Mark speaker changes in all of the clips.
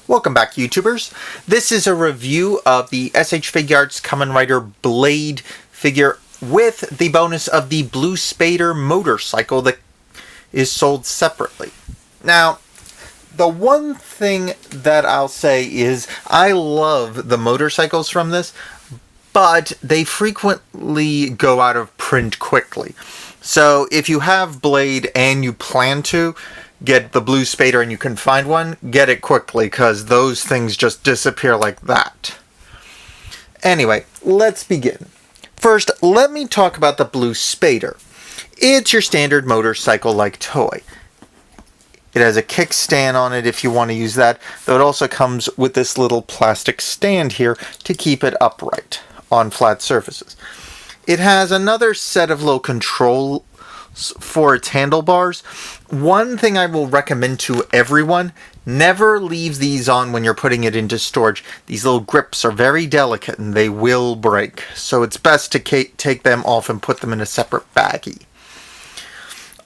Speaker 1: Welcome back, YouTubers. This is a review of the SH Figuarts Kamen Rider Blade figure with the bonus of the blue Spader motorcycle that is sold separately. Now, the one thing that I'll say is I love the motorcycles from this, but they frequently go out of print quickly. So if you have Blade and you plan to get the blue Spader and you can find one, get it quickly, because those things just disappear like that. Anyway, let's begin. First, let me talk about the blue Spader. It's your standard motorcycle-like toy. It has a kickstand on it if you want to use that, though it also comes with this little plastic stand here to keep it upright on flat surfaces. It has another set of little controls for its handlebars. One thing I will recommend to everyone, never leave these on when you're putting it into storage. These little grips are very delicate and they will break, so it's best to take them off and put them in a separate baggie.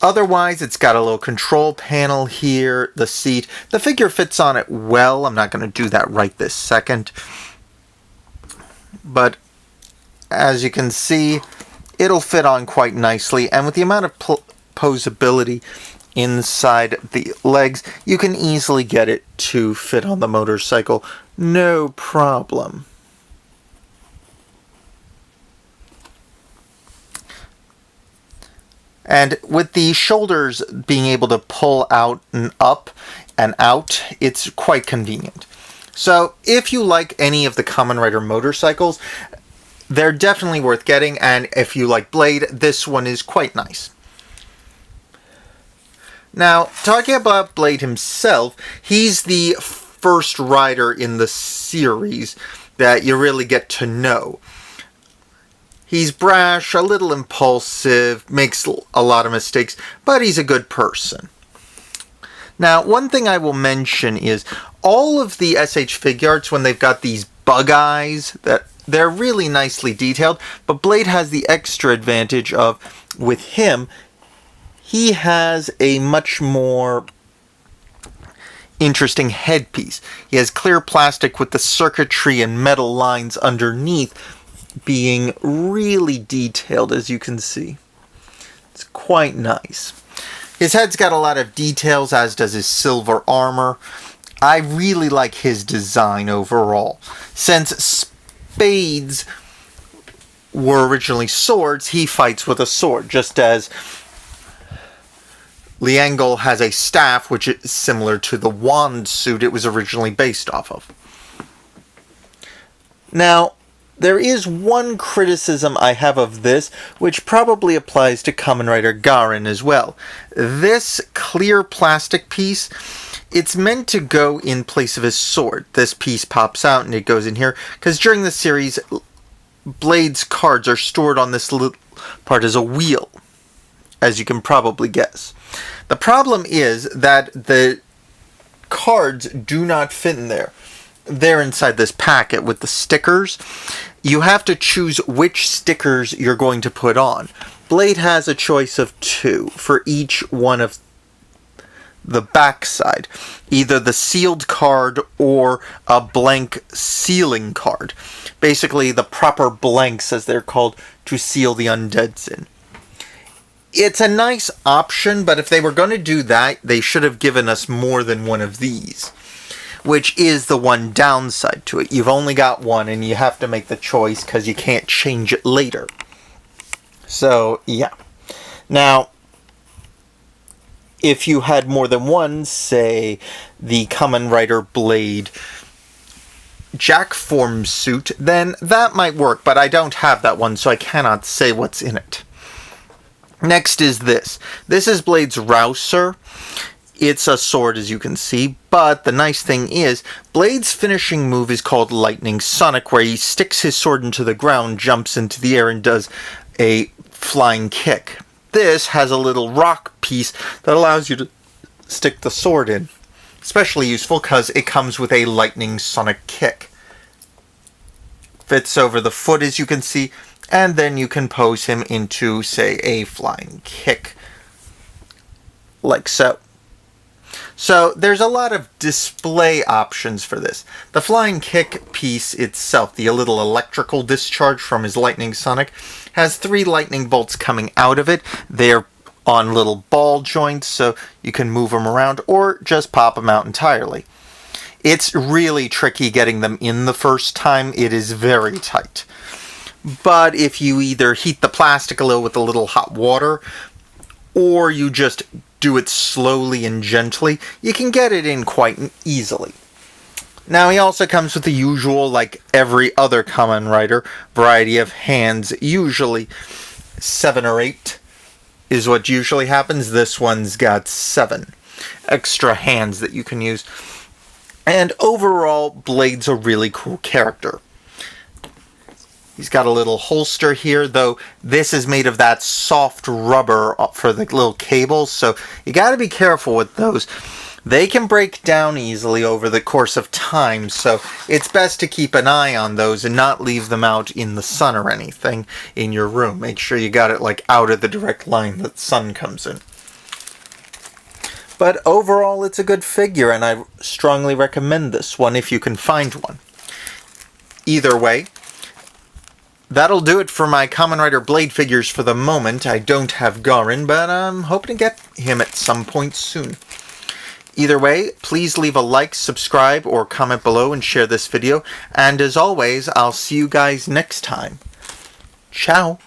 Speaker 1: Otherwise, it's got a little control panel here, the seat. The figure fits on it well. I'm not going to do that right this second. But as you can see, it'll fit on quite nicely, and with the amount of posability inside the legs, you can easily get it to fit on the motorcycle, no problem. And with the shoulders being able to pull out and up and out, it's quite convenient. So if you like any of the Kamen Rider motorcycles, they're definitely worth getting, and if you like Blade, this one is quite nice. Now, talking about Blade himself, he's the first rider in the series that you really get to know. He's brash, a little impulsive, makes a lot of mistakes, but he's a good person. Now, one thing I will mention is all of the SH Figuarts, when they've got these bug eyes, that they're really nicely detailed, but Blade has the extra advantage of, with him, he has a much more interesting headpiece. He has clear plastic with the circuitry and metal lines underneath being really detailed, as you can see. It's quite nice. His head's got a lot of details, as does his silver armor. I really like his design overall. Since spades were originally swords, he fights with a sword, just as Liangle has a staff, which is similar to the wand suit it was originally based off of. Now, there is one criticism I have of this, which probably applies to Kamen Rider Garen as well. This clear plastic piece, it's meant to go in place of his sword. This piece pops out and it goes in here, because during the series, Blade's cards are stored on this little part as a wheel, as you can probably guess. The problem is that the cards do not fit in there. They're inside this packet with the stickers. You have to choose which stickers you're going to put on. Blade has a choice of 2 for each one of the backside. Either the sealed card or a blank sealing card. Basically, the proper blanks, as they're called, to seal the undeads in. It's a nice option, but if they were going to do that, they should have given us more than one of these, which is the one downside to it. You've only got one, and you have to make the choice because you can't change it later. So, yeah. Now, if you had more than one, say, the Kamen Rider Blade Jack form suit, then that might work, but I don't have that one, so I cannot say what's in it. Next is this. This is Blade's Rouser. It's a sword, as you can see, but the nice thing is, Blade's finishing move is called Lightning Sonic, where he sticks his sword into the ground, jumps into the air, and does a flying kick. This has a little rock piece that allows you to stick the sword in. Especially useful because it comes with a Lightning Sonic kick. Fits over the foot, as you can see, and then you can pose him into, say, a flying kick, like so. So there's a lot of display options for this. The flying kick piece itself, the little electrical discharge from his lightning sonic, has 3 lightning bolts coming out of it. They're on little ball joints, so you can move them around or just pop them out entirely. It's really tricky getting them in the first time. It is very tight. But if you either heat the plastic a little with a little hot water, or you just do it slowly and gently, you can get it in quite easily. Now, he also comes with the usual, like every other Kamen Rider, variety of hands. Usually 7 or 8 is what usually happens. This one's got 7 extra hands that you can use. And overall, Blade's a really cool character. He's got a little holster here, though this is made of that soft rubber for the little cables, so you gotta be careful with those. They can break down easily over the course of time, so it's best to keep an eye on those and not leave them out in the sun or anything in your room. Make sure you got it like out of the direct line that the sun comes in. But overall, it's a good figure, and I strongly recommend this one if you can find one. Either way, that'll do it for my Kamen Rider Blade figures for the moment. I don't have Garin, but I'm hoping to get him at some point soon. Either way, please leave a like, subscribe, or comment below and share this video. And as always, I'll see you guys next time. Ciao!